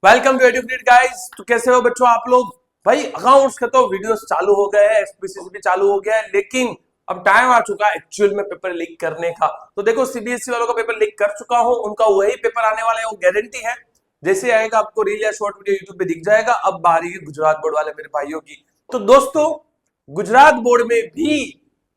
Welcome to educate guys. तो कैसे हो बच्चों आप लोग? भाई अकाउंट्स के तो वीडियोस चालू हो गए हैं, एसपीसीसी भी चालू हो गया है, लेकिन अब टाइम आ चुका है एक्चुअल में पेपर लीक करने का। तो देखो सीबीएसई वालों का पेपर लीक कर चुका हूं, उनका वही पेपर आने वाला है, वो गारंटी है। जैसे आएगा आपको रील या शॉर्ट वीडियो यूट्यूब पे दिख जाएगा। अब बारी है गुजरात बोर्ड वाले मेरे भाइयों की। तो दोस्तों गुजरात बोर्ड में भी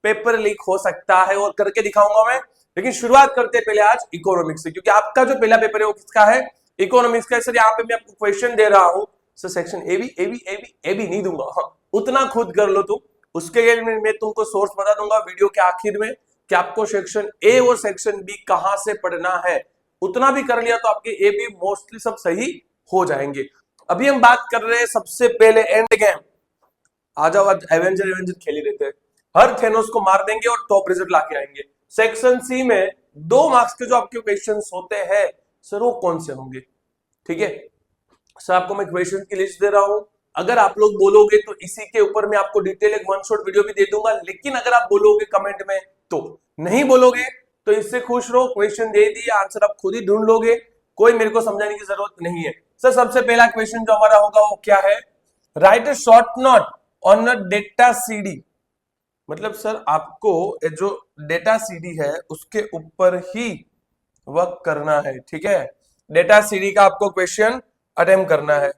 पेपर लीक हो सकता है और करके दिखाऊंगा मैं। लेकिन शुरुआत करते हैं पहले आज इकोनॉमिक्स से, क्योंकि आपका जो पहला पेपर है वो किसका है? इकोनॉमिक्स का। सर यहाँ पे मैं आपको क्वेश्चन दे रहा हूं, सर सेक्शन ए बी नहीं दूंगा, हाँ, उतना खुद कर लो तुम। उसके लिए मैं तुमको सोर्स बता दूंगा वीडियो के आखिर में कि आपको सेक्शन ए और सेक्शन बी कहां से पढ़ना है। उतना भी कर लिया तो आपके ए बी मोस्टली सब सही हो जाएंगे। अभी हम बात कर रहे हैं सबसे पहले एंड गेम। आ जाओ, आज एवेंजर खेल ही रहते हैं। हर थेनोस को मार देंगे और टॉप रिजल्ट लाके आएंगे। सेक्शन सी में 2 मार्क्स के जो आपके क्वेश्चंस होते हैं सर वो कौन से होंगे? ठीक है सर, आपको मैं क्वेश्चन की लिस्ट दे रहा हूं। अगर आप लोग बोलोगे तो इसी के ऊपर मैं आपको डिटेल एक वन शॉट वीडियो भी दे दूंगा। लेकिन अगर आप बोलोगे कमेंट में तो नहीं बोलोगे तो इससे खुश रहो, क्वेश्चन दे दिए, आंसर आप खुद ही ढूंढ लोगे, कोई मेरे को समझाने की जरूरत नहीं है। सर सबसे पहला क्वेश्चन जो हमारा होगा वो क्या है? Right a short note on a data CD. मतलब सर आपको जो डेटा सीडी है उसके ऊपर ही वर्क करना है। ठीक है, डेटा सीडी का आपको क्वेश्चन अटेम्प्ट करना है।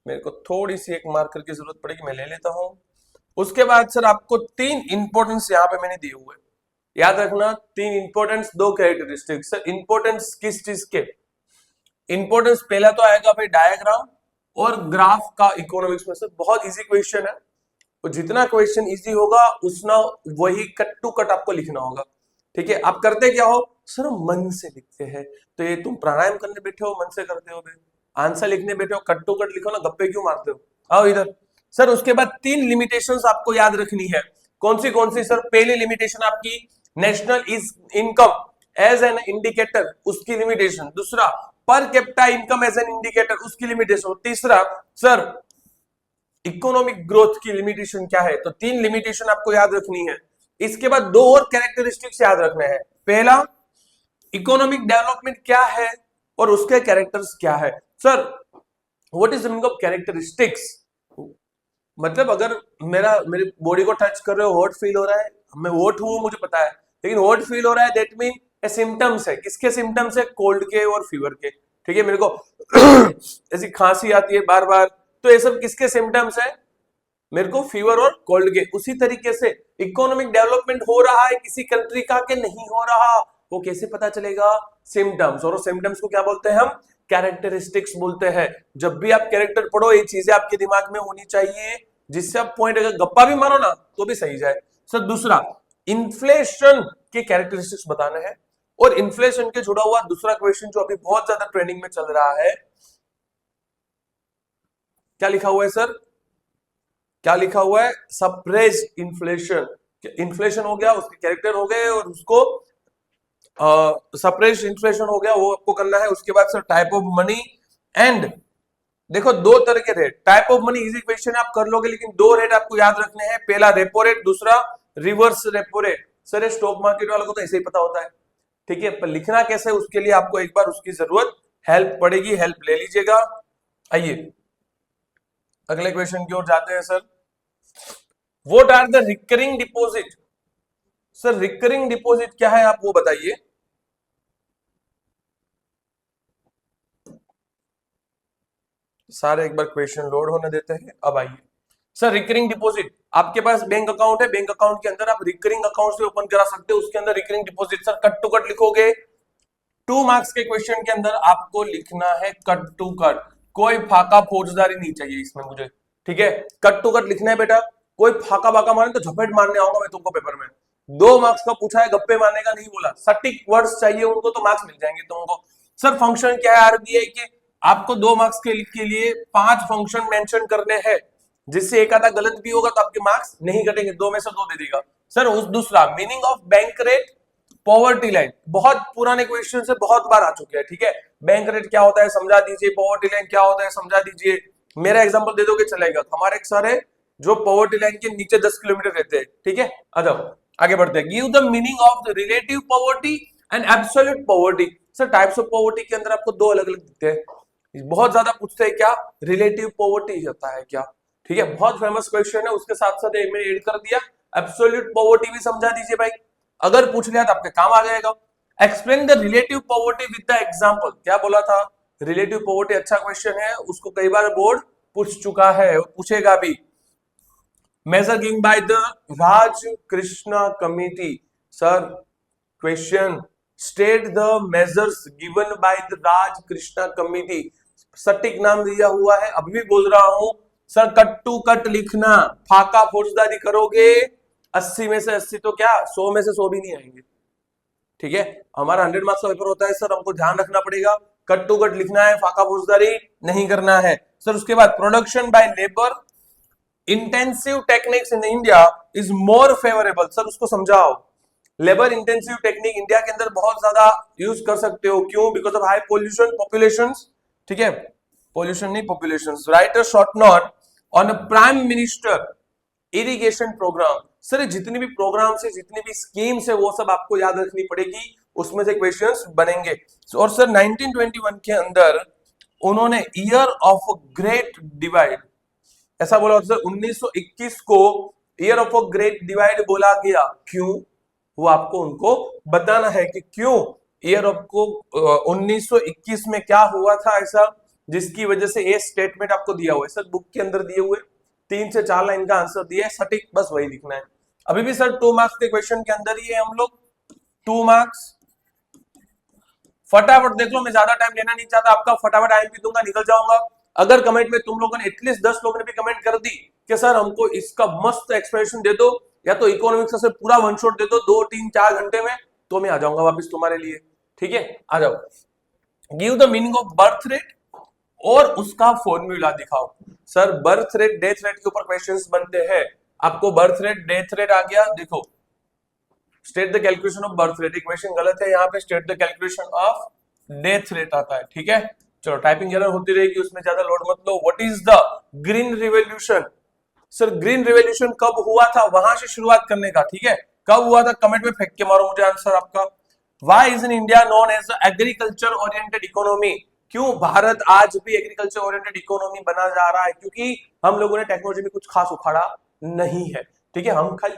मेरे को थोड़ी सी एक मार्कर की जरूरत पड़ेगी, मैं ले लेता हूं। उसके बाद सर आपको 3 इंपॉर्टेंस यहां पे मैंने दिए हुए, याद रखना 3 इंपॉर्टेंस 2 कैरेक्टरिस्टिक्स। सर इंपॉर्टेंस किस चीज के? इंपॉर्टेंस पहला तो आएगा भाई डायग्राम और ग्राफ का इकोनॉमिक्स में। सर बहुत इजी क्वेश्चन है, तो जितना क्वेश्चन इजी होगा उतना वही कट टू कट आपको लिखना होगा। ठीक है, आप करते क्या हो? सर मन से लिखते हैं। तो ये तुम प्राणायाम करने बैठे हो मन से करते हो? आंसर लिखने बैठे हो कट टू कट लिखो ना, गप्पे क्यों मारते हो? आओ इधर। सर उसके बाद 3 लिमिटेशंस आपको याद रखनी है। कौन सी सर? पहली लिमिटेशन आपकी national is income as an indicator, उसकी लिमिटेशन। दूसरा per capita income as an indicator, उसकी लिमिटेशन। तीसरा सर इकोनॉमिक ग्रोथ की लिमिटेशन क्या है? तो 3 लिमिटेशन आपको याद रखनी है। इसके बाद 2 और कैरेक्टरिस्टिक्स याद रखने हैं। पहला इकोनॉमिक डेवलपमेंट क्या है और उसके कैरेक्टर्स क्या है। Sir what is the meaning of characteristics? मतलब अगर मेरी बॉडी को टच कर रहे हो, हॉट फील हो रहा है, मैं हॉट हूं मुझे पता है, लेकिन हॉट फील हो रहा है दैट मीन ए सिम्टम्स है। किसके सिम्टम्स है? कोल्ड के और फीवर के। ठीक है, मेरे को ऐसी खांसी आती है बार बार, तो ये सब किसके सिम्टम्स है? मेरे को फीवर और कोल्ड के। उसी तरीके से इकोनॉमिक डेवलपमेंट हो रहा है किसी कंट्री का कि नहीं हो रहा, वो कैसे पता चलेगा? सिम्टम्स। और सिम्टम्स को क्या बोलते हैं हम? कैरेक्टरिस्टिक्स बोलते हैं। जब भी आप कैरेक्टर पढ़ो ये चीजें आपके दिमाग में होनी चाहिए, जिससे आप पॉइंट अगर गप्पा भी मारो ना तो भी सही जाए। सर दूसरा इन्फ्लेशन के कैरेक्टरिस्टिक्स बताने हैं। और इन्फ्लेशन के जुड़ा हुआ दूसरा क्वेश्चन जो अभी बहुत ज्यादा ट्रेंडिंग में चल रहा है, क्या लिखा हुआ है सर? क्या लिखा हुआ है? Suppress inflation. इन्फ्लेशन हो गया, उसके कैरेक्टर हो गए, और उसको सप्रेस इन्फ्लेशन हो गया, वो आपको करना है। उसके बाद sir type of money and देखो 2 तरह के rate. Type of money easy question आप कर लोगे, लेकिन 2 रेट आपको याद रखने हैं। पहला रेपो रेट, दूसरा रिवर्स रेपो रेट। सर ये स्टॉक मार्केट वालों को तो ऐसे ही पता होता है। ठीक है, पर लिखना कैसे उसके लिए आपको एक बार उसकी जरूरत हेल्प पड़ेगी, हेल्प ले लीजिएगा। आइए अगले क्वेश्चन की ओर जाते हैं sir. What are the recurring deposit? Sir recurring deposit क्या है आप वो बताइए। सारे एक बार क्वेश्चन लोड होने देते हैं। अब आइए सर रिकरिंग डिपॉजिट, आपके पास बैंक अकाउंट है, बैंक अकाउंट के अंदर आप रिकरिंग अकाउंट से ओपन करा सकते हो, उसके अंदर recurring deposit. Sir cut to cut लिखोगे। 2 मार्क्स के क्वेश्चन के अंदर आपको लिखना है कट टू कट, कोई फाका फौजदारी नहीं चाहिए इसमें मुझे। ठीक है, कट टू कट लिखना है बेटा। कोई फाका बाका मारे तो झपेट मारने आऊंगा मैं तुमको पेपर में। 2 मार्क्स का पूछा है, गप्पे मारने का नहीं बोला। सटीक वर्ड्स चाहिए उनको तो मार्क्स मिल जाएंगे तुमको। सर फंक्शन क्या है आरबीआई के? आपको 2 मार्क्स के लिए 5 फंक्शन मेंशन करने हैं, जिससे एक आधा गलत भी होगा तो आपके मार्क्स नहीं कटेंगे, 2 में से 2 दे देगा। सर उस दूसरा meaning of bank rate, poverty line, बहुत पुराने क्वेश्चन से बहुत बार आ चुके हैं। ठीक है, बैंक रेट क्या होता है समझा दीजिए, पॉवर्टी लाइन क्या होता है समझा दीजिए। मेरा एग्जांपल दे दोगे चलेगा। हमारे एक सर है जो पॉवर्टी लाइन के नीचे 10 किलोमीटर रहते हैं। ठीक है, आ जाओ आगे बढ़ते हैं। Give the meaning of the relative poverty and absolute poverty. Sir types of poverty के अंदर आपको 2 अलग अलग दिखते हैं। बहुत ज्यादा पूछते हैं क्या, रिलेटिव पॉवर्टी होता है क्या, ठीक है, बहुत फेमस क्वेश्चन है। उसके साथ साथ मैंने ऐड कर दिया एब्सोल्यूट पॉवर्टी भी समझा दीजिए भाई, अगर पूछ लिया तो आपके काम आ जाएगा। Explain the relative poverty with the example, क्या बोला था, रिलेटिव पॉवर्टी अच्छा क्वेश्चन है, उसको कई बार बोर्ड पूछ चुका है और पूछेगा भी। Major given by the Raj Krishna committee, sir question state the measures given by the Raj Krishna committee, सटीक नाम दिया हुआ है, अभी भी बोल रहा हूं सर, कट टू कट लिखना, फाका फौजदारी करोगे 80 में से 80 तो क्या 100 में से 100 भी नहीं आएंगे, ठीक है, हमारा 100 मार्क्स का पेपर होता है सर, हमको ध्यान रखना पड़ेगा, कट टू कट लिखना है, फाका फौजदारी नहीं करना है सर। उसके बाद production by labour intensive techniques in India is more favourable, sir उसको समझाओ, लेबर इंटेंसिव टेक्निक इंडिया के अंदर बहुत ज्यादा यूज कर सकते हो, क्यों, because of high pollution population, ठीक है, पोल्यूशन नहीं population. Write a short note on prime minister irrigation program, sir जितनी भी प्रोग्राम से जितनी भी स्कीम्स है वो सब आपको याद रखनी पड़ेगी, उसमें से क्वेश्चंस बनेंगे। और सर 1921 के अंदर उन्होंने ईयर ऑफ ग्रेट डिवाइड ऐसा बोला, सर 1921 को year of a great divide बोला गया, क्यों, वो आपको उनको बताना है कि क्यों ईयर ऑफ को 1921 में क्या हुआ था ऐसा, जिसकी वजह से ये स्टेटमेंट आपको दिया हुआ है, सर बुक के अंदर दिए हुए 3 से 4 लाइन का आंसर दिया है, सटीक बस वही लिखना है। अभी भी सर 2 मार्क्स के क्वेश्चन के अंदर ही है हम लोग, 2 मार्क्स, फटाफट देख लो, मैं ज्यादा टाइम लेना नहीं चाहता आपका, फटाफट आईएमपी दूंगा निकल जाऊंगा। अगर कमेंट में तुम लोगों ने एटलीस्ट 10 लोगों ने भी कमेंट कर दी कि सर हमको इसका मस्त एक्सप्लेनेशन दे दो, या तो इकोनॉमिक्स से पूरा वन शॉट दे दो 2, 3, 4 घंटे में, तो मैं आ जाऊंगा वापस तुम्हारे लिए, ठीक है, आ जाओ। Give the meaning of birth rate और उसका फॉर्मूला दिखाओ, sir birth rate death rate के ऊपर क्वेश्चंस बनते हैं, आपको बर्थ रेट डेथ रेट आ गया, देखो state the calculation of birth rate, equation गलत है, यहाँ पे state the calculation of death rate आता है, ठीक है, चलो टाइपिंग एरर होती रहेगी, उसमें ज्यादा लोड मत लो। What is the green revolution, sir green revolution कब हुआ था, वहां से शुरुआत करने का, ठीक है, कब हुआ था कमेंट में फेंक के मारो मुझे आंसर आपका। Why is in India known as agriculture oriented economy, क्यों भारत आज भी एग्रीकल्चर ओरिएंटेड इकोनॉमी बना जा रहा है, क्योंकि हम लोगों ने टेक्नोलॉजी में कुछ खास उखाड़ा नहीं है, ठीक है, हम खाली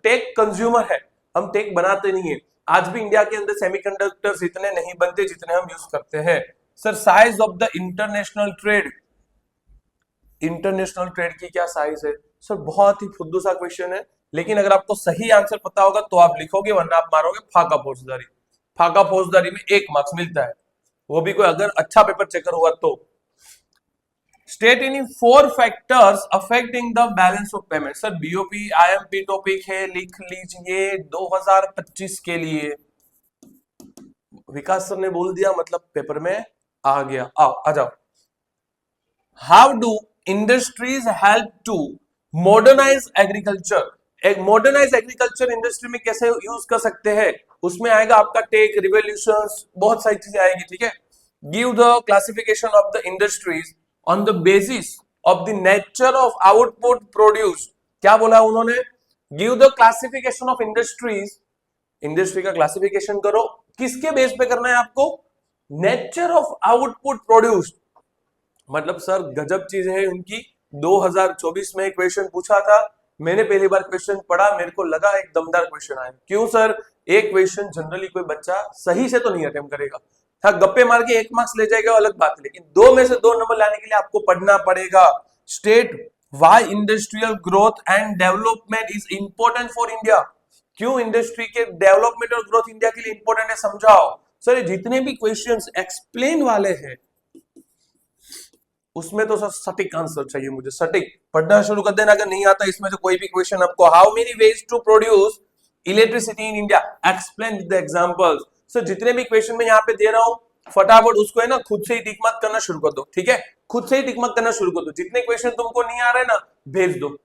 टेक कंज्यूमर है, हम टेक बनाते नहीं है। आज भी इंडिया के अंदर सेमीकंडक्टर्स इतने नहीं बनते जितने हम यूज करते हैं। Sir size of the international trade, international trade की क्या साइज है, सर बहुत ही फुद्दू सा क्वेश्चन है, लेकिन अगर आपको सही आंसर पता होगा तो आप लिखोगे, वरना आप मारोगे फाका फौजदारी, फाका फौजदारी में 1 मार्क्स मिलता है, वो भी कोई अगर अच्छा पेपर चेकर हुआ तो। State in 4 factors affecting the balance of payment, sir BOP IMP topic है, लिख लीजिए 2025 के लिए, विकास सर ने बोल दिया मतलब पेपर में आ गया, आओ आ जाओ। How do industries help to modernize agriculture, एक मॉडर्नाइज एग्रीकल्चर इंडस्ट्री में कैसे यूज कर सकते हैं, उसमें आएगा आपका टेक रिवोल्यूशंस, बहुत सारी चीजें आएगी, ठीक है। Give the classification of the industries on the basis of the nature of output produce, क्या बोला उन्होंने, give the classification of industries, industry का क्लासिफिकेशन करो, किसके बेस पे करना है आपको, नेचर ऑफ आउटपुट प्रोड्यूस, मतलब सर गजब चीज है उनकी। 2024 में क्वेश्चन पूछा था, मैंने पहली बार क्वेश्चन पढ़ा, मेरे को लगा एक दमदार क्वेश्चन आया, क्यों सर, एक क्वेश्चन जनरली कोई बच्चा सही से तो नहीं अटेम्प्ट करेगा, हाँ गप्पे मार के 1 मार्क्स ले जाएगा अलग बात है, लेकिन 2 में से 2 नंबर लाने के लिए आपको पढ़ना पड़ेगा। State why industrial growth and development is important for India, क्यों इंडस्ट्री के डेवलपमेंट और ग्रोथ इंडिया के लिए इंपॉर्टेंट है, समझाओ। सर जितने भी क्वेश्चंस एक्सप्लेन वाले हैं उसमें तो सर सटीक आंसर चाहिए मुझे, सटीक पढ़ना शुरू कर देना, अगर नहीं आता इसमें से कोई भी क्वेश्चन आपको, how many ways to produce electricity in India, explain with the examples. Sir जितने भी क्वेश्चन मैं यहाँ पे दे रहा हूँ फटाफट उसको है ना खुद से ही टिक मत करना शुरू कर दो, ठीक है, खुद से ही टिक मत करना शुरू कर दो, जितने क्वेश्चन तुमको नहीं आ रहे ना भेज दो,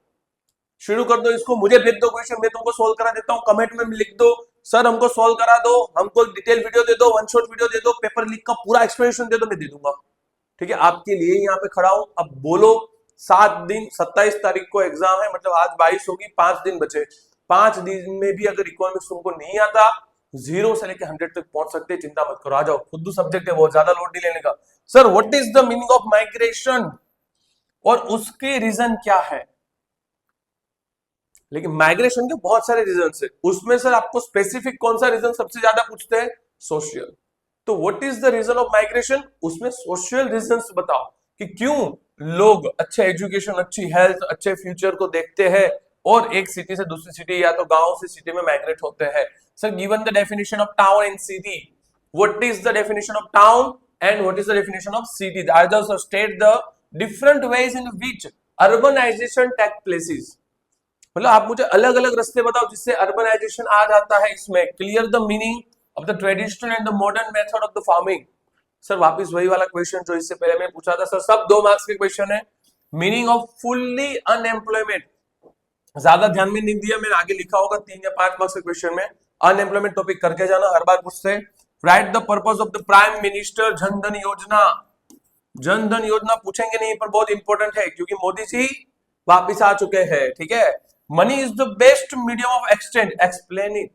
शुरू कर दो इसको, मुझे भेज दो क्वेश्चन, मैं तुमको सोल्व करा देता हूँ, कमेंट में लिख दो सर हमको सोल्व करा दो, हमको डिटेल वीडियो दे दो, वन शॉट वीडियो दे दो, पेपर लीक का पूरा एक्सप्लेनेशन दे दो, मैं दे दूंगा, ठीक है, आपके लिए यहाँ पे खड़ा हूं। अब बोलो 7 दिन, 27 तारीख को एग्जाम है, मतलब आज 22 होगी, 5 दिन बचे, 5 दिन में भी अगर इकोनॉमिक्स तुमको नहीं आता 0 से लेकर 100 तक पहुंच सकते हैं, चिंता मत करो, आ जाओ, खुद सब्जेक्ट है, बहुत ज्यादा लोड नहीं लेने का। Sir what is the meaning of migration और उसके रीजन क्या है? लेकिन माइग्रेशन के बहुत सारे रीजन है, उसमें सर आपको स्पेसिफिक कौन सा रीजन सबसे ज्यादा पूछते हैं? सोशल। तो what is the reason of migration, उसमें सोशल रीजंस बताओ कि क्यों लोग अच्छे एजुकेशन, अच्छी हेल्थ, अच्छे फ्यूचर को देखते हैं और एक सिटी से दूसरी सिटी या तो गांव से सिटी में माइग्रेट होते हैं। Sir given the definition of town and city, what is the definition of town and what is the definition of city, either state the different ways in which urbanization take places. मतलब आप मुझे अलग अलग रास्ते बताओ जिससे urbanisation आ जाता है इसमें। Clear the meaning of the traditional and the modern method of the farming. Sir वापस वही वाला क्वेश्चन जो इससे पहले मैं पूछा था सर, सब 2 मार्क्स के क्वेश्चन है। मीनिंग ऑफ फुल्ली अनएम्प्लॉयमेंट, ज्यादा ध्यान में नहीं दिया मैंने, आगे लिखा होगा 3 या 5 मार्क्स के क्वेश्चन में। अनएम्प्लॉयमेंट टॉपिक करके जाना हर बार मुझसे। Right the purpose of the prime minister Jan Dhan योजना। जन धन योजना पूछेंगे नहीं पर बहुत इंपॉर्टेंट है क्योंकि मोदी जी वापिस आ चुके हैं, ठीक है। Money is the best medium of exchange, explain it.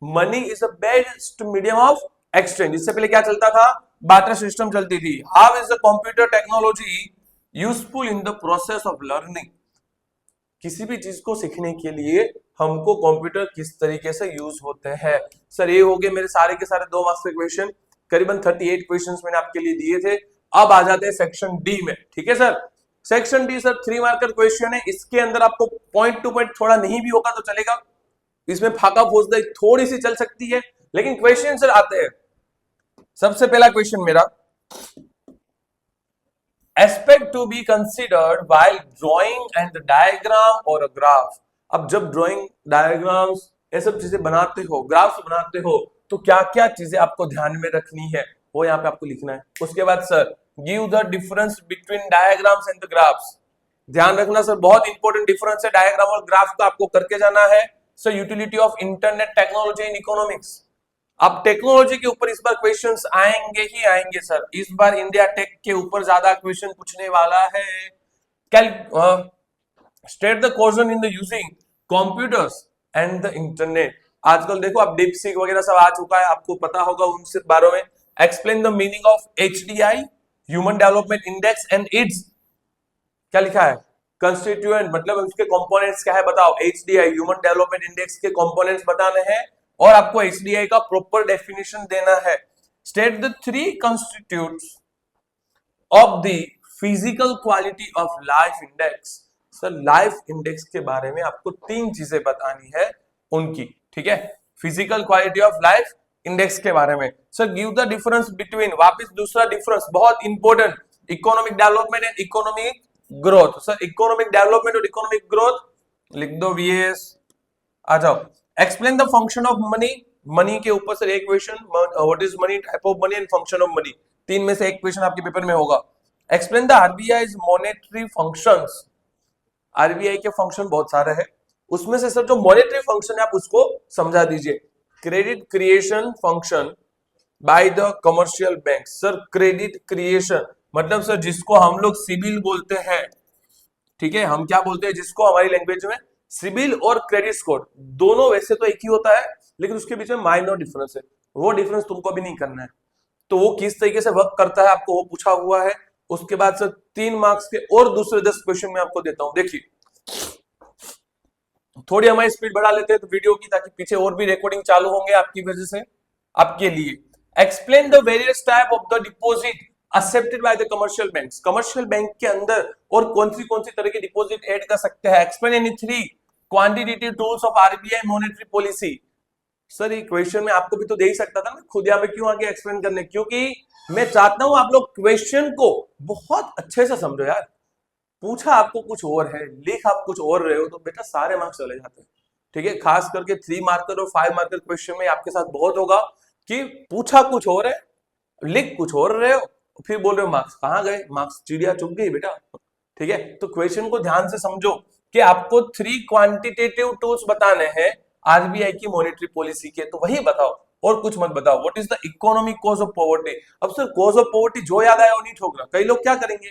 Money is the best medium of exchange. इससे पहले क्या चलता था? बार्टर सिस्टम चलती थी। How is the computer technology useful in the process of learning. किसी भी चीज को सीखने के लिए हमको कंप्यूटर किस तरीके से यूज होते हैं। सर ये हो गए मेरे सारे के सारे 2 मार्क्स के क्वेश्चन, करीबन 38 क्वेश्चंस मैंने आपके लिए दिए थे। अब आ जाते हैं सेक्शन डी में, ठीक है sir. Section D sir 3 marker question है, इसके अंदर आपको पॉइंट टू पॉइंट थोड़ा नहीं भी होगा तो चलेगा, इसमें फाका फौजदारी थोड़ी सी चल सकती है, लेकिन क्वेश्चन सर आते हैं। सबसे पहला क्वेश्चन मेरा, aspect to be considered while drawing and diagram और अ ग्राफ। अब जब ड्राइंग, डायग्राम्स ये सब चीजें बनाते हो, ग्राफ्स बनाते हो, तो क्या क्या चीजें आपको ध्यान में रखनी है वो यहाँ पे आपको लिखना है। उसके बाद sir give the difference between diagrams and the graphs. ध्यान रखना सर बहुत इंपॉर्टेंट डिफरेंस है डायग्राम और ग्राफ का, आपको करके जाना है। Sir utility of internet technology in economics. अब टेक्नोलॉजी के ऊपर इस बार क्वेश्चंस आएंगे ही आएंगे सर, इस बार इंडिया टेक के ऊपर ज्यादा क्वेश्चन पूछने वाला है। State the causes in the using computers and the internet. आजकल देखो आप डीपसीक वगैरह सब आ चुका है, आपको पता होगा उनसे बारे में। Explain the meaning of HDI human development index and it's, क्या लिखा है? कंस्टिट्यूएंट, मतलब उसके कंपोनेंट्स क्या है बताओ। HDI ह्यूमन डेवलपमेंट इंडेक्स के कंपोनेंट्स बताने हैं और आपको HDI का प्रॉपर डेफिनेशन देना है। State the 3 constitutes of the physical quality of life index. Sir life index के बारे में आपको 3 चीजें बतानी है उनकी, ठीक है। Physical quality of life index के बारे में। Sir give the difference between, वापस दूसरा डिफरेंस बहुत important, economic development and economic growth. Sir economic development और इकोनॉमिक ग्रोथ लिख दो VS। आ जाओ, explain the function of money. Money के ऊपर सर एक question, what is money, type of money and function of money. 3 में से एक क्वेश्चन आपके पेपर में होगा। Explain the RBI's monetary functions. RBI के फंक्शन बहुत सारे हैं, उसमें से सर जो मॉनेटरी फंक्शन है आप उसको समझा दीजिए। Credit creation function by the commercial bank. Sir credit creation मतलब सर जिसको हम लोग सिबिल बोलते हैं, ठीक है, हम क्या बोलते हैं जिसको हमारी लैंग्वेज में, सिबिल और क्रेडिट स्कोर दोनों वैसे तो एक ही होता है लेकिन उसके बीच में माइनर डिफरेंस है, वो डिफरेंस तुमको भी नहीं करना है। तो वो किस तरीके से वर्क करता है आपको वो पूछा हुआ है। उसके बाद सर 3 मार्क्स के और दूसरे 10 क्वेश्चन में आपको देता हूं। देखिए थोड़ी हमारी स्पीड बढ़ा लेते हैं तो वीडियो की, ताकि पीछे और भी रिकॉर्डिंग चालू होंगे आपकी वजह से आपके लिए। Explain the various type of the deposit accepted by the commercial banks. Commercial bank के अंदर और कौन सी तरह की डिपॉजिट ऐड कर सकते हैं। Explain any 3 quantitative tools of RBI monetary policy. Sir ये क्वेश्चन में आपको भी तो दे ही सकता था ना, खुद यहाँ पे क्यों आगे एक्सप्लेन करने, क्योंकि मैं चाहता हूं आप लोग क्वेश्चन को बहुत अच्छे से समझो यार। पूछा आपको कुछ और है, लिख आप कुछ और रहे हो तो बेटा सारे मार्क्स चले जाते हैं, ठीक है। खास करके 3 मार्कर और 5 मार्कर क्वेश्चन में आपके साथ बहुत होगा कि पूछा कुछ और है, लिख कुछ और रहे हो, फिर बोल रहे हो मार्क्स कहाँ गए, मार्क्स चिड़िया चुग गई बेटा, ठीक है। तो क्वेश्चन को ध्यान से समझो कि आपको 3 क्वांटिटेटिव टूल्स बताने हैं RBI की मॉनेटरी पॉलिसी के, तो वही बताओ और कुछ मत बताओ। What is the economic cause of poverty. अब सर कॉज ऑफ पॉवर्टी जो याद आया वो नहीं ठोकना। कई लोग क्या करेंगे,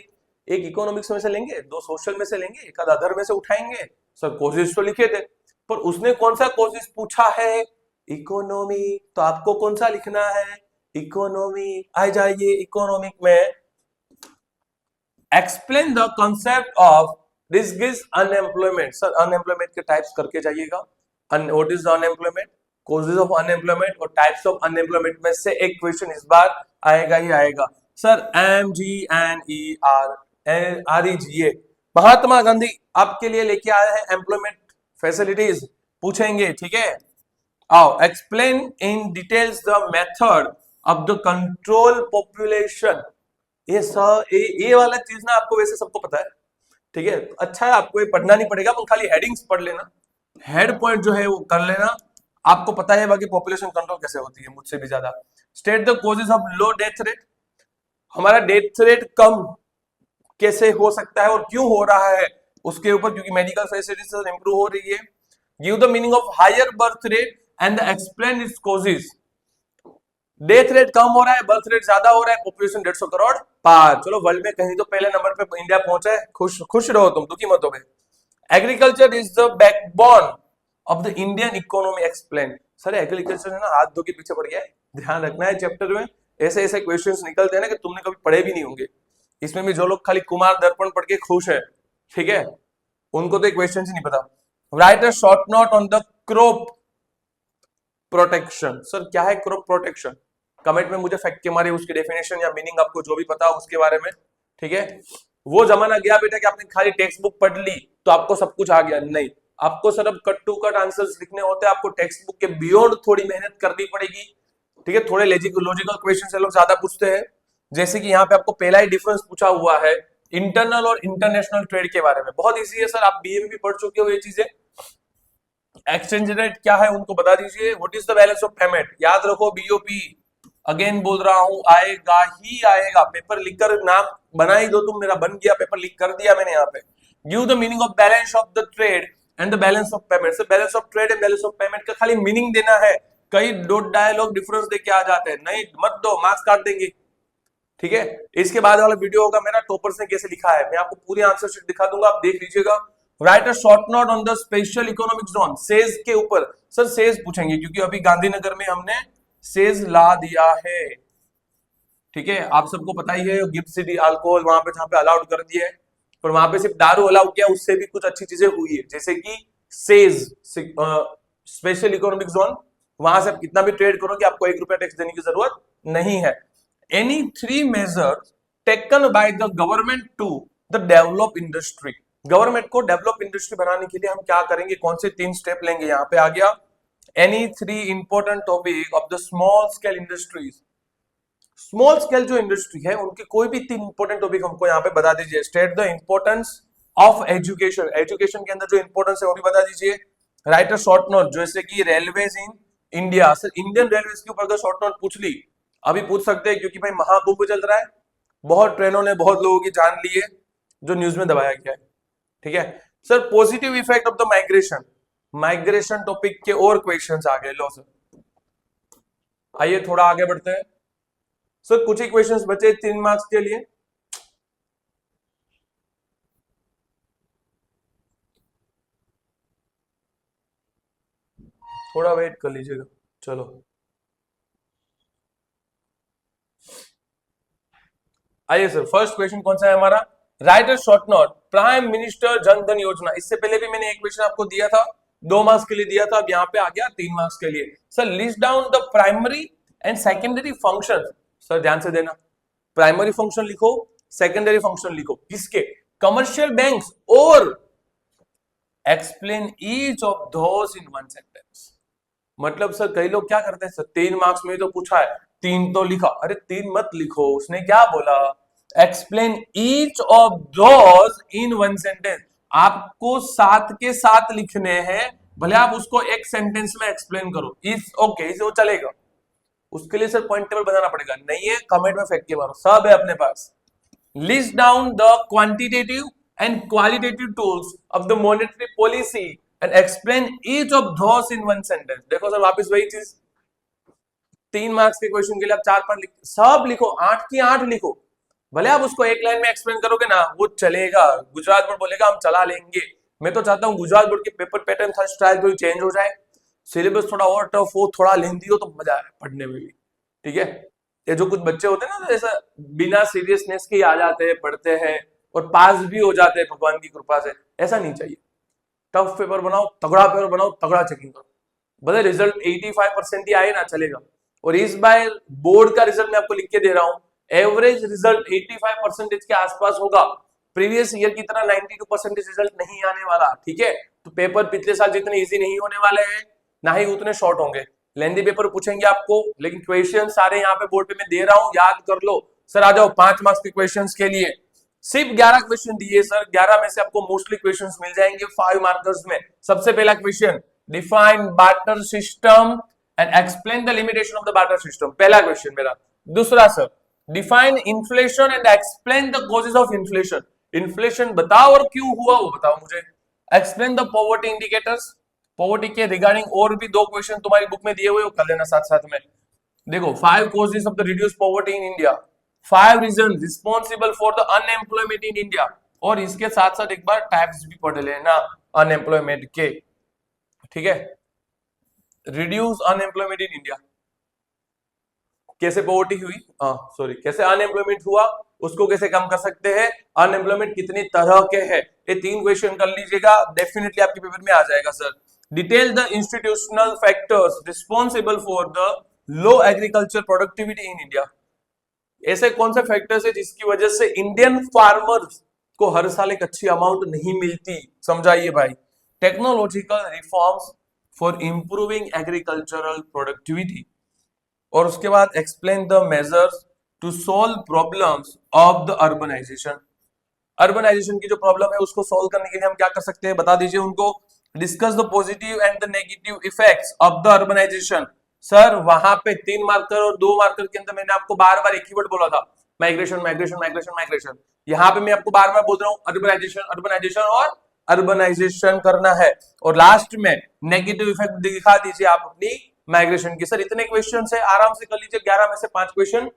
एक इकोनॉमिक्स में से लेंगे, 2 सोशल में से लेंगे, एक अदर में से उठाएंगे। सर कॉजेस तो लिखे थे पर उसने कौन सा कॉजेस पूछा है इकोनॉमी, तो आपको कौन सा लिखना है? इकोनॉमी। आ जाइए इकोनॉमिक में, explain the concept of risk is unemployment. Sir unemployment के टाइप्स करके जाइएगा। What is unemployment, causes of unemployment और टाइप्स ऑफ अनएम्प्लॉयमेंट में से एक क्वेश्चन इस बार आएगा ही आएगा। सर MGNERREGA, महात्मा गांधी आपके लिए लेके आए हैं एम्प्लॉयमेंट फैसिलिटीज, पूछेंगे, ठीक है। आओ, explain in details the method of the control population. ये सर ये वाला चीज ना आपको वैसे सबको पता है, ठीक है, अच्छा है, आपको ये पढ़ना नहीं पड़ेगा, अपन खाली हेडिंग्स पढ़ लेना, हेड पॉइंट जो है वो कर लेना, आपको पता है बाकी पॉपुलेशन कंट्रोल कैसे होती है मुझसे भी ज्यादा। State the causes of low death rate, हमारा डेथ रेट कम कैसे हो सकता है और क्यों हो रहा है उसके ऊपर, क्योंकि मेडिकल फैसिलिटीज इंप्रूव हो रही है। Give the meaning of higher birth rate and explain its causes. Death rate कम हो रहा है, बर्थ रेट ज्यादा हो रहा है, पॉपुलेशन 150 करोड़ पार, चलो वर्ल्ड में कहीं तो पहले नंबर पे इंडिया पहुंचा है, खुश खुश रहो तुम, दुखी मत हो। Agriculture is the backbone of the Indian economy, explain. Sir agriculture है ना हाथ धो के पीछे पड़ गया है, ध्यान रखना है चैप्टर में, ऐसे ऐसे क्वेश्चंस निकलते हैं ना कि तुमने कभी पढ़े भी नहीं होंगे। इसमें भी जो लोग खाली कुमार दर्पण पढ़ के खुश है, ठीक है, उनको तो क्वेश्चन ही नहीं पता। Right a short note on the crop protection. Sir क्या है क्रॉप प्रोटेक्शन, कमेंट में मुझे फैक्ट के मारे उसकी डेफिनेशन या मीनिंग आपको जो भी पता हो उसके बारे में, ठीक है। वो जमाना गया बेटा कि आपने खाली टेक्स्ट बुक पढ़ ली तो आपको सब कुछ आ गया, नहीं, आपको सिर्फ कट टू कट आंसर्स लिखने होते हैं, आपको टेक्स्ट बुक के बियॉन्ड थोड़ी मेहनत करनी पड़ेगी, ठीक है। थोड़े लॉजिकल क्वेश्चन से लोग ज्यादा पूछते हैं, जैसे कि यहाँ पे आपको पहला ही डिफरेंस पूछा हुआ है इंटरनल और इंटरनेशनल ट्रेड के बारे में, बहुत इजी है सर, आप बीए में भी पढ़ चुके हो ये चीजें। एक्सचेंज रेट क्या है उनको बता दीजिए। What is the balance of payment, याद रखो, बीओपी अगेन बोल रहा हूं, आएगा ही आएगा, पेपर लिखकर नाम बना ही दो तुम, मेरा बन गया, पेपर लिख कर दिया मैंने यहाँ पे। Give the meaning of balance of the trade and the balance of payment. Sir balance of trade and balance of payment का खाली मीनिंग देना है, कई डॉट डायलॉग डिफरेंस देके आ जाते हैं, नहीं मत दो, मार्क्स काट देंगे, ठीक है। इसके बाद वाला वीडियो होगा मेरा टॉपर्स ने कैसे लिखा है, मैं आपको पूरी आंसर शीट दिखा दूंगा, आप देख लीजिएगा। Right a short note on the special economic zone, says के ऊपर। सर सेज पूछेंगे क्योंकि अभी गांधीनगर में हमने सेज ला दिया है, ठीक है, आप सबको पता ही है, गिफ्ट सिटी अल्कोहल वहां पे जहां पे अलाउड कर दिया है, पर वहां पे सिर्फ दारू अलाउ किया, उससे भी कुछ अच्छी चीजें हुई है, जैसे कि सेज स्पेशल इकोनॉमिक जोन, वहां से आप कितना भी ट्रेड करोगे आपको 1 रुपया टैक्स देने की जरूरत नहीं है। Any 3 major taken by the government to the develop industry, government को डेवलप इंडस्ट्री बनाने के लिए हम क्या करेंगे, कौन से 3 स्टेप लेंगे, यहाँ पे आ गया। Any 3 important topic of the small scale industries, small scale जो इंडस्ट्री है उनके कोई भी 3 इंपॉर्टेंट टॉपिक हमको यहाँ पे बता दीजिए। State the importance of education, education के अंदर जो इंपॉर्टेंस है वो भी बता दीजिए। राइट अ शॉर्ट नोट, जैसे कि railways in India, sir Indian railways के ऊपर अगर शॉर्ट नोट पूछ ली, अभी पूछ सकते हैं क्योंकि भाई महाकुंभ चल रहा है, बहुत ट्रेनों ने बहुत लोगों की जान ली है, जो न्यूज में दबाया गया है, ठीक है। Sir positive effect of the migration, migration topic के और क्वेश्चंस आ गए, लो सर आइए थोड़ा आगे बढ़ते हैं। सर कुछ ही क्वेश्चंस बचे 3 मार्क्स के लिए, थोड़ा वेट कर लीजिएगा, चलो आइए सर, फर्स्ट क्वेश्चन कौन सा है हमारा, right a short note prime minister Jan Dhan योजना। इससे पहले भी मैंने एक क्वेश्चन आपको दिया था, 2 मार्क्स के लिए दिया था, अब यहाँ पे आ गया 3 मार्क्स के लिए। Sir list down the primary and secondary function, sir ध्यान से देना, प्राइमरी फंक्शन लिखो, सेकेंडरी फंक्शन लिखो, किसके, कमर्शियल बैंक्स, और explain each of those in one sentence. मतलब सर कई लोग क्या करते हैं, सर 3 मार्क्स में तो पूछा है 3 तो लिखा, अरे 3 मत लिखो, उसने क्या बोला, explain each of those in one sentence, आपको 7 के 7 लिखने हैं, भले आप उसको एक सेंटेंस में एक्सप्लेन करो, इस ओके इसे वो चलेगा, उसके लिए सर पॉइंट टेबल बनाना पड़ेगा, नहीं है कमेंट में फेंक के मारो, सब है अपने पास। List down the quantitative and qualitative tools of the monetary policy and explain each of those in one sentence. देखो सर वापस वही चीज, 3 मार्क्स के क्वेश्चन के लिए आप 4-5 सब लिखो, 8 की 8 लिखो, भले आप उसको एक लाइन में एक्सप्लेन करोगे ना वो चलेगा, गुजरात बोर्ड बोलेगा हम चला लेंगे, मैं तो चाहता हूं गुजरात बोर्ड के पेपर पैटर्न था स्टाइल थोड़ी चेंज हो जाए, सिलेबस थोड़ा और टफ हो, थोड़ा लेंदी हो तो मजा आए पढ़ने में भी, ठीक है। ये जो कुछ बच्चे होते हैं ना, जैसा बिना सीरियसनेस के ही आ जाते हैं, पढ़ते हैं और पास भी हो जाते हैं भगवान की कृपा से, ऐसा नहीं चाहिए। टफ पेपर बनाओ, तगड़ा पेपर बनाओ, तगड़ा चेकिंग करो, भले रिजल्ट 85% ही आए ना, चलेगा। और इस बार बोर्ड का रिजल्ट मैं आपको लिख के दे रहा हूं, एवरेज रिजल्ट 85% के आसपास होगा। प्रीवियस ईयर की तरह 92% रिजल्ट नहीं आने वाला, ठीक है। तो पेपर पिछले साल जितने इजी नहीं होने वाले हैं, ना ही उतने शॉर्ट होंगे। लेंदी पेपर पूछेंगे आपको, लेकिन क्वेश्चन सारे यहाँ पे बोर्ड पे मैं दे रहा हूं, याद कर लो। सर आ जाओ 5 मार्क्स के क्वेश्चन के लिए, सिर्फ 11 क्वेश्चन दिए सर, 11 में से आपको मोस्टली क्वेश्चंस मिल जाएंगे 5 मार्कर्स में। सबसे पहला question, define barter system and explain the limitation of the barter system, पहला क्वेश्चन मेरा। दूसरा sir, define inflation and explain the causes of inflation, inflation बताओ और क्यों हुआ वो बताओ मुझे। Explain the poverty indicators, poverty के रिगार्डिंग और भी 2 क्वेश्चन तुम्हारी बुक में दिए हुए, वो कर लेना साथ साथ में। देखो 5 causes of the reduced poverty in India, 5 reasons responsible for the unemployment in India, और इसके साथ साथ एक बार टैक्स भी पढ़ लेना अनएम्प्लॉयमेंट के, ठीक है। रिड्यूस अनएम्प्लॉयमेंट इन इंडिया, कैसे पॉवर्टी हुई, सॉरी कैसे अनएम्प्लॉयमेंट हुआ, उसको कैसे कम कर सकते हैं, अनएम्प्लॉयमेंट कितनी तरह के हैं, ये 3 क्वेश्चन कर लीजिएगा, डेफिनेटली आपके पेपर में आ जाएगा sir. Detail the institutional factors responsible for the low agriculture productivity in India, ऐसे कौन से फैक्टर्स है जिसकी वजह से इंडियन फार्मर्स को हर साल एक अच्छी अमाउंट नहीं मिलती, समझाइए भाई। Technological reforms for improving agricultural productivity, और उसके बाद explain the measures to solve problems of the urbanisation, urbanisation की जो प्रॉब्लम है उसको सॉल्व करने के लिए हम क्या कर सकते हैं बता दीजिए उनको। Discuss the positive and the negative effects of the urbanisation, sir वहां पे 3 मार्कर और 2 मार्कर के अंदर मैंने आपको बार बार एक ही वर्ड बोला था, माइग्रेशन माइग्रेशन माइग्रेशन माइग्रेशन, यहाँ पे मैं आपको बार बार बोल रहा हूँ अर्बनाइजेशन अर्बनाइजेशन और अर्बनाइजेशन करना है, और लास्ट में नेगेटिव इफेक्ट दिखा दीजिए आप अपनी माइग्रेशन की। सर इतने क्वेश्चन है, आराम से कर लीजिए, 11 में से 5 क्वेश्चन,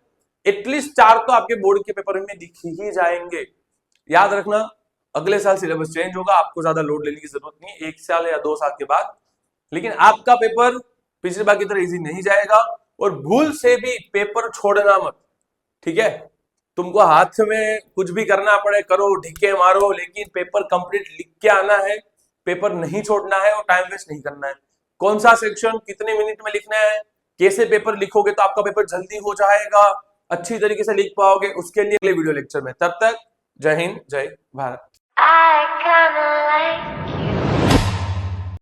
एटलीस्ट 4 तो आपके बोर्ड के पेपर में दिख ही जाएंगे। याद रखना अगले साल सिलेबस चेंज होगा, आपको ज्यादा लोड लेने की जरूरत नहीं, 1 साल या 2 साल के बाद, लेकिन आपका पेपर पिछली बार की तरह इजी नहीं जाएगा। और भूल से भी पेपर छोड़ना मत, ठीक है। तुमको हाथ में कुछ भी करना पड़े करो, ढीके मारो, लेकिन पेपर कंप्लीट लिख के आना है, पेपर नहीं छोड़ना है और टाइम वेस्ट नहीं करना है। कौन सा सेक्शन कितने मिनट में लिखना है, कैसे पेपर लिखोगे तो आपका पेपर जल्दी हो जाएगा, अच्छी तरीके से लिख पाओगे, उसके लिए अगले वीडियो लेक्चर में। तब तक जय हिंद जय भारत।